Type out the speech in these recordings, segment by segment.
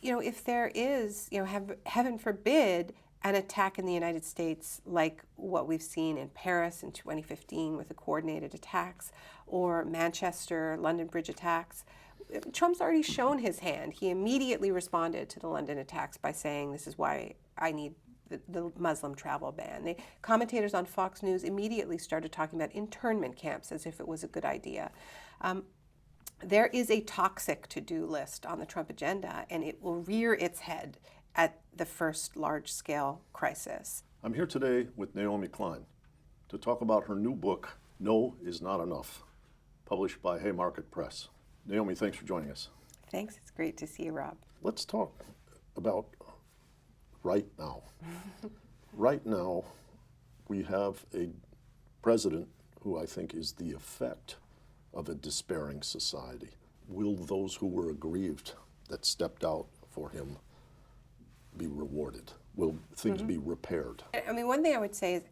if there is, heaven forbid, an attack in the United States like what we've seen in Paris in 2015 with the coordinated attacks, or Manchester, London Bridge attacks, Trump's already shown his hand. He immediately responded to the London attacks by saying, this is why I need the Muslim travel ban. The commentators on Fox News immediately started talking about internment camps as if it was a good idea. There is a toxic to-do list on the Trump agenda, and it will rear its head at the first large-scale crisis. I'm here today with Naomi Klein to talk about her new book, No Is Not Enough, published by Haymarket Press. Naomi, thanks for joining us. Thanks. It's great to see you, Rob. Let's talk about right now. Right now, we have a president who I think is the effect of a despairing society. Will those who were aggrieved that stepped out for him be rewarded? Will things be repaired? I mean, one thing I would say is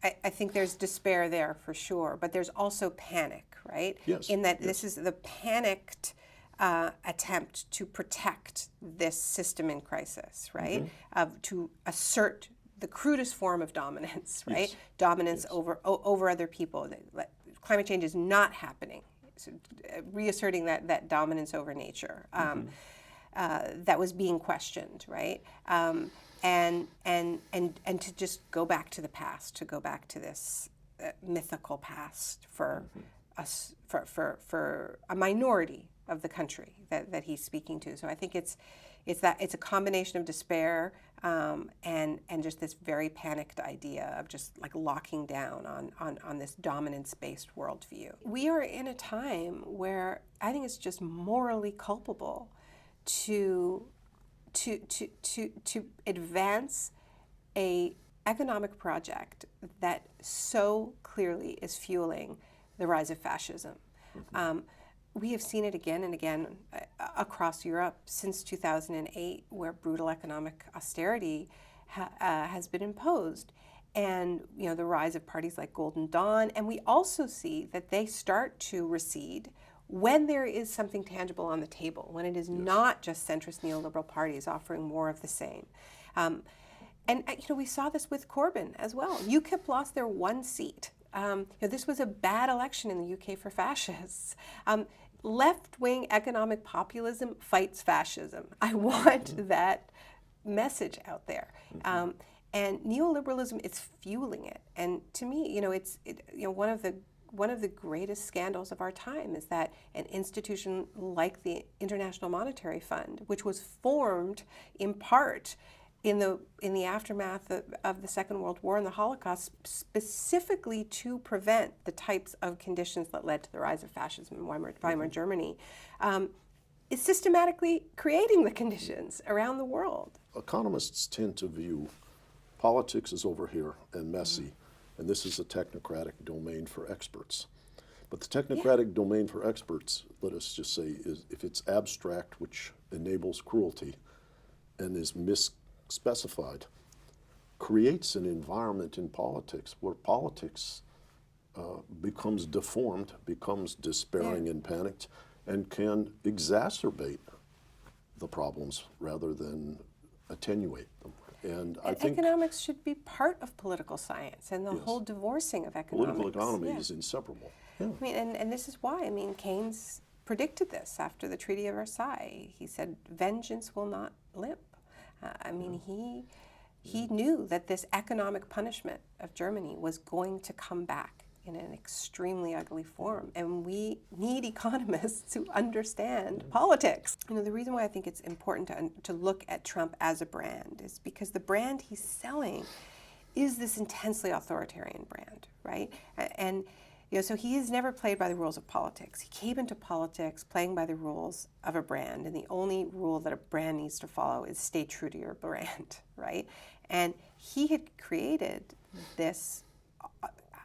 I think there's despair there for sure, but there's also panic, right? Yes. In that this is the panicked attempt to protect this system in crisis, right? To assert the crudest form of dominance, right? Yes. Dominance over other people. Climate change is not happening. So, reasserting that dominance over nature. That was being questioned, right? And to just go back to the past, to go back to this mythical past for us, for a minority of the country that he's speaking to. So I think it's a combination of despair and just this very panicked idea of just like locking down on this dominance-based worldview. We are in a time where I think it's just morally culpable to advance a economic project that so clearly is fueling the rise of fascism. We have seen it again and again across Europe since 2008, where brutal economic austerity has been imposed, and the rise of parties like Golden Dawn. And we also see that they start to recede when there is something tangible on the table, when it is not just centrist neoliberal parties offering more of the same. And we saw this with Corbyn as well. UKIP lost their one seat. This was a bad election in the UK for fascists. Left-wing economic populism fights fascism. I want that message out there. And neoliberalism is fueling it. And to me, one of the greatest scandals of our time is that an institution like the International Monetary Fund, which was formed in part in the aftermath of the Second World War and the Holocaust, specifically to prevent the types of conditions that led to the rise of fascism in Weimar Germany, is systematically creating the conditions around the world. Economists tend to view politics as over here and messy, and this is a technocratic domain for experts. But the technocratic domain for experts, let us just say, is if it's abstract, which enables cruelty and is misspecified, creates an environment in politics where politics becomes deformed, becomes despairing and panicked, and can exacerbate the problems rather than attenuate them. And I think economics should be part of political science, and the whole divorcing of economics. Political economy is inseparable. Yeah. I mean, and this is why. I mean, Keynes predicted this after the Treaty of Versailles. He said, "Vengeance will not limp." I mean, he knew that this economic punishment of Germany was going to come back in an extremely ugly form, and we need economists who understand politics. The reason why I think it's important to look at Trump as a brand is because the brand he's selling is this intensely authoritarian brand, right? And so he has never played by the rules of politics. He came into politics playing by the rules of a brand, and the only rule that a brand needs to follow is stay true to your brand, right? And he had created this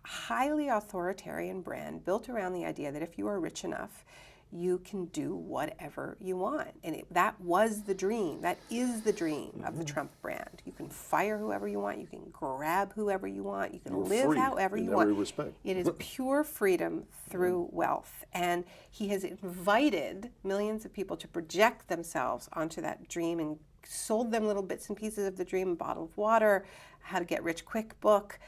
highly authoritarian brand built around the idea that if you are rich enough, you can do whatever you want. And that was the dream. That is the dream of the Trump brand. You can can fire whoever you want. You can grab whoever you want. You can You're live free however in you every want. respect. It is pure freedom through wealth. And he has invited millions of people to project themselves onto that dream and sold them little bits and pieces of the dream, a bottle of water, how to get rich quick book,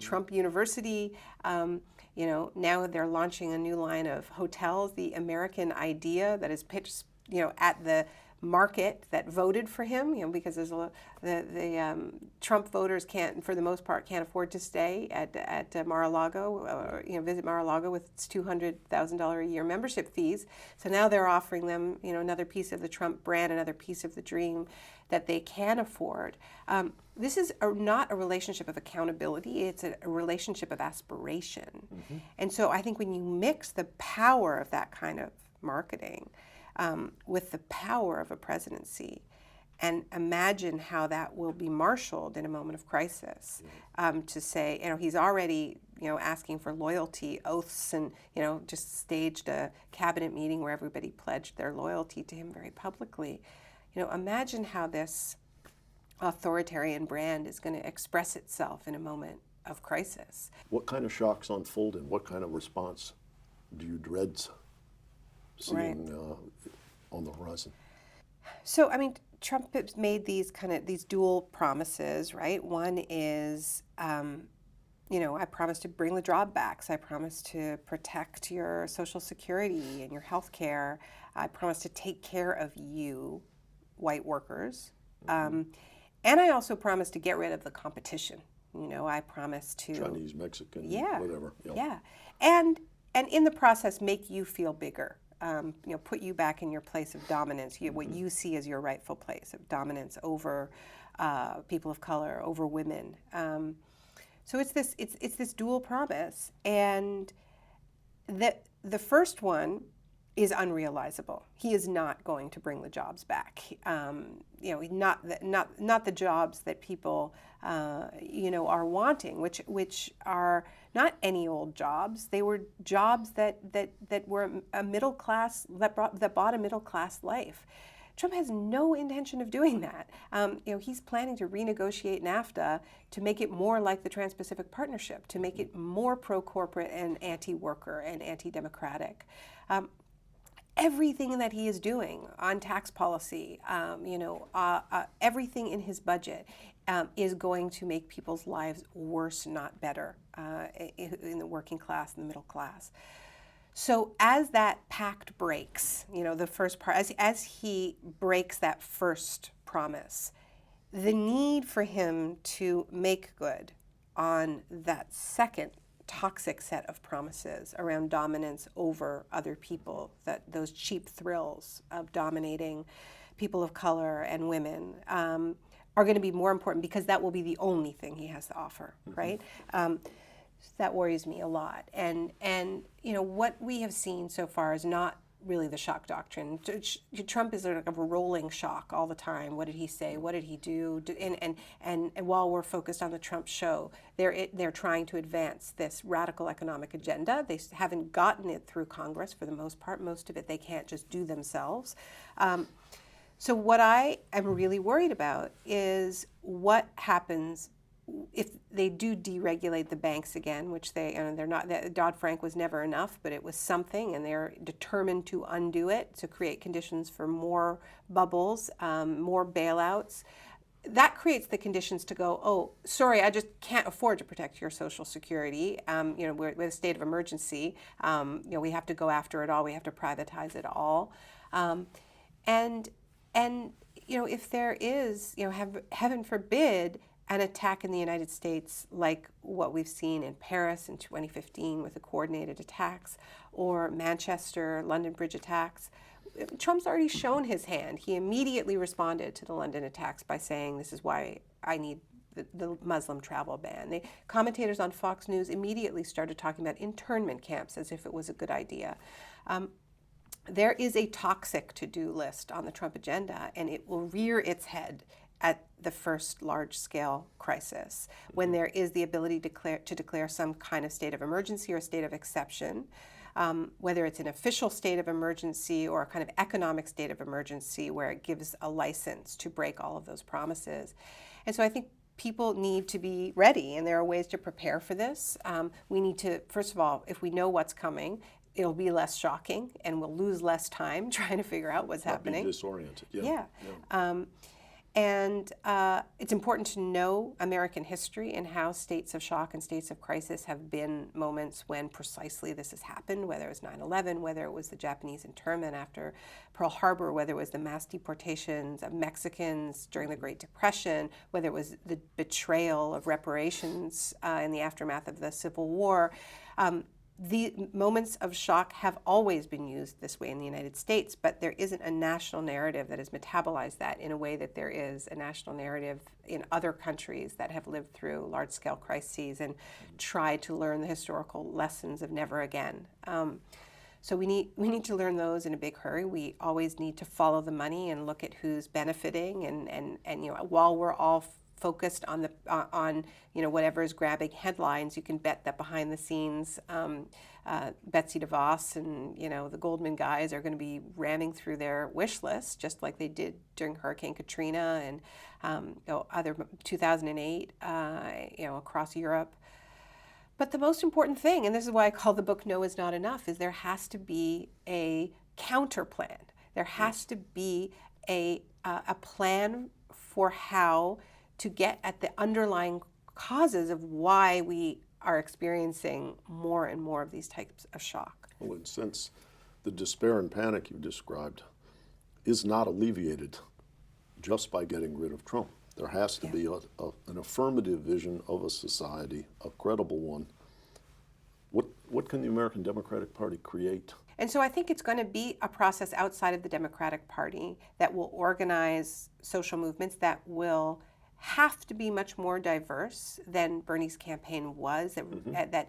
Trump University. Now they're launching a new line of hotels, the American Idea, that is pitched, at the market that voted for him, because there's the Trump voters for the most part, can't afford to stay at Mar-a-Lago, visit Mar-a-Lago with its $200,000 a year membership fees. So now they're offering them, another piece of the Trump brand, another piece of the dream that they can afford. This is not a relationship of accountability, it's a relationship of aspiration. And so I think when you mix the power of that kind of marketing with the power of a presidency, and imagine how that will be marshaled in a moment of crisis, to say, he's already, asking for loyalty oaths, and, just staged a cabinet meeting where everybody pledged their loyalty to him very publicly. Imagine how this authoritarian brand is going to express itself in a moment of crisis. What kind of shocks unfold, and what kind of response do you dread seeing on the horizon? So, Trump has made these dual promises, right? One is, I promise to bring the drawbacks. I promise to protect your Social Security and your health care. I promise to take care of you, white workers. And I also promise to get rid of the competition. I promise to Chinese, Mexican, whatever. Yeah. And in the process, make you feel bigger. Put you back in your place of dominance, what you see as your rightful place of dominance over people of color, over women. So it's this dual promise, and the first one is unrealizable. He is not going to bring the jobs back. Not the jobs that people are wanting, which are not any old jobs. They were jobs that were a middle class, that bought a middle class life. Trump has no intention of doing that. He's planning to renegotiate NAFTA to make it more like the Trans-Pacific Partnership, to make it more pro-corporate and anti-worker and anti-democratic. Everything that he is doing on tax policy, everything in his budget is going to make people's lives worse, not better, in the working class and the middle class. So as that pact breaks, the first part, as he breaks that first promise, the need for him to make good on that second toxic set of promises around dominance over other people, those cheap thrills of dominating people of color and women, are going to be more important, because that will be the only thing he has to offer, right? That worries me a lot. And what we have seen so far is not really the shock doctrine. Trump is like a rolling shock all the time. What did he say? What did he do? And while we're focused on the Trump show, they're trying to advance this radical economic agenda. They haven't gotten it through Congress for the most part. Most of it they can't just do themselves. So what I am really worried about is what happens if they do deregulate the banks again, which they're not. Dodd-Frank was never enough, but it was something, and they're determined to undo it, to create conditions for more bubbles, more bailouts. That creates the conditions to go, oh, sorry, I just can't afford to protect your Social Security. We're in a state of emergency. We have to go after it all. We have to privatize it all. And if there is, heaven forbid, an attack in the United States like what we've seen in Paris in 2015 with the coordinated attacks, or Manchester, London Bridge attacks, Trump's already shown his hand. He immediately responded to the London attacks by saying, this is why I need the Muslim travel ban. The commentators on Fox News immediately started talking about internment camps as if it was a good idea. There is a toxic to-do list on the Trump agenda, and it will rear its head at the first large-scale crisis, when there is the ability to declare some kind of state of emergency or state of exception. whether it's an official state of emergency or a kind of economic state of emergency where it gives a license to break all of those promises. And so I think people need to be ready, and there are ways to prepare for this. We need to, first of all, if we know what's coming, it'll be less shocking, and we'll lose less time trying to figure out what's happening. Be disoriented. Yeah. And it's important to know American history and how states of shock and states of crisis have been moments when precisely this has happened, whether it was 9/11, whether it was the Japanese internment after Pearl Harbor, whether it was the mass deportations of Mexicans during the Great Depression, whether it was the betrayal of reparations in the aftermath of the Civil War. The moments of shock have always been used this way in the United States, but there isn't a national narrative that has metabolized that in a way that there is a national narrative in other countries that have lived through large-scale crises and tried to learn the historical lessons of never again. So we need to learn those in a big hurry. We always need to follow the money and look at who's benefiting, and while we're all focused on whatever is grabbing headlines, you can bet that behind the scenes, Betsy DeVos and the Goldman guys are going to be ramming through their wish list, just like they did during Hurricane Katrina and other 2008, across Europe. But the most important thing, and this is why I call the book "No is Not Enough," is there has to be a counter plan. There has to be a plan for how to get at the underlying causes of why we are experiencing more and more of these types of shock. Well, and since the despair and panic you described is not alleviated just by getting rid of Trump, there has to be an affirmative vision of a society, a credible one. What can the American Democratic Party create? And so I think it's going to be a process outside of the Democratic Party that will organize social movements that will have to be much more diverse than Bernie's campaign was, that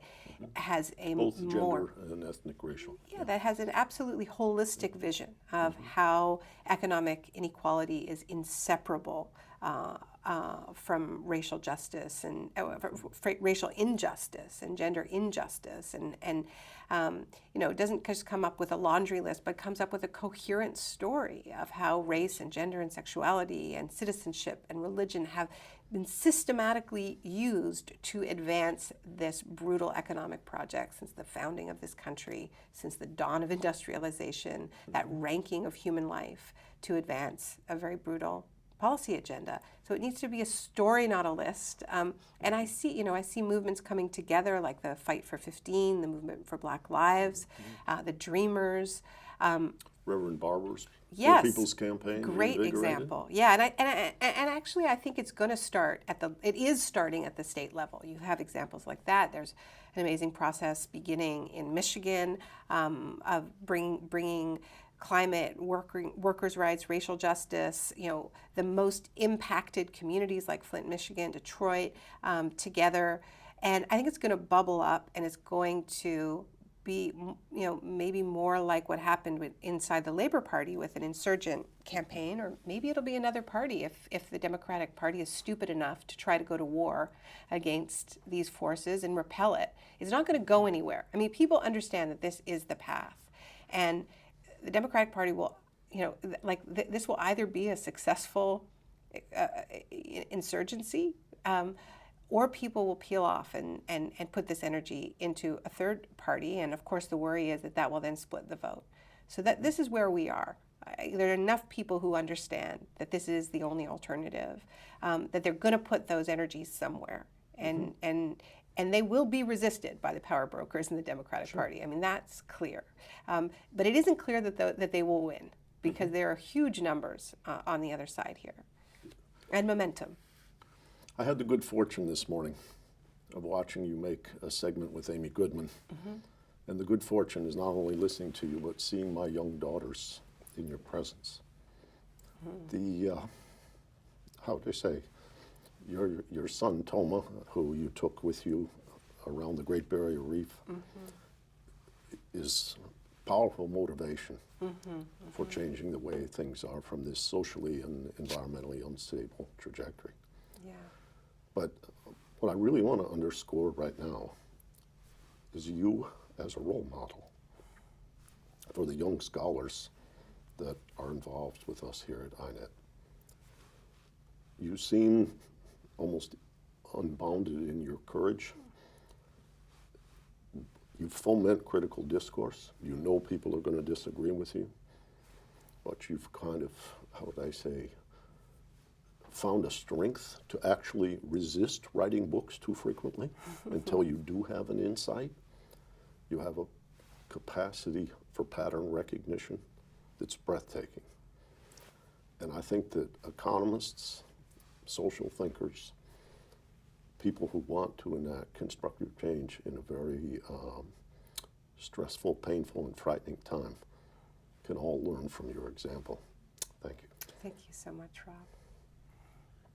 has a both more gender and ethnic racial. Yeah, that has an absolutely holistic vision of how economic inequality is inseparable from racial justice and racial injustice and gender injustice, and it doesn't just come up with a laundry list, but comes up with a coherent story of how race and gender and sexuality and citizenship and religion have been systematically used to advance this brutal economic project since the founding of this country, since the dawn of industrialization, that ranking of human life to advance a very brutal policy agenda. So it needs to be a story, not a list. And I see movements coming together, like the Fight for 15, the Movement for Black Lives, the Dreamers. Reverend Barber's Yes, People's Campaign. Great example. Yeah, and actually, I think it's going to start it is starting at the state level. You have examples like that. There's an amazing process beginning in Michigan of bringing climate, workers' rights, racial justice, the most impacted communities like Flint, Michigan, Detroit, together. And I think it's going to bubble up, and it's going to be, maybe more like what happened inside the Labor Party with an insurgent campaign, or maybe it'll be another party if the Democratic Party is stupid enough to try to go to war against these forces and repel it. It's not going to go anywhere. I mean, people understand that this is the path. And the Democratic Party will, this will either be a successful insurgency, or people will peel off and put this energy into a third party. And of course, the worry is that will then split the vote. So that this is where we are. There are enough people who understand that this is the only alternative, that they're going to put those energies somewhere. And they will be resisted by the power brokers in the Democratic Party. I mean, that's clear. But it isn't clear that they will win, because there are huge numbers on the other side here, and momentum. I had the good fortune this morning of watching you make a segment with Amy Goodman. And the good fortune is not only listening to you, but seeing my young daughters in your presence. How do I say? Your son, Toma, who you took with you around the Great Barrier Reef, is powerful motivation for changing the way things are from this socially and environmentally unstable trajectory. Yeah. But what I really want to underscore right now is you as a role model. for the young scholars that are involved with us here at INET. You seem almost unbounded in your courage. You foment critical discourse. You know people are going to disagree with you, but you've kind of, how would I say, found a strength to actually resist writing books too frequently until you do have an insight. You have a capacity for pattern recognition that's breathtaking. And I think that economists, social thinkers, people who want to enact constructive change in a very stressful, painful, and frightening time can all learn from your example. Thank you. Thank you so much, Rob.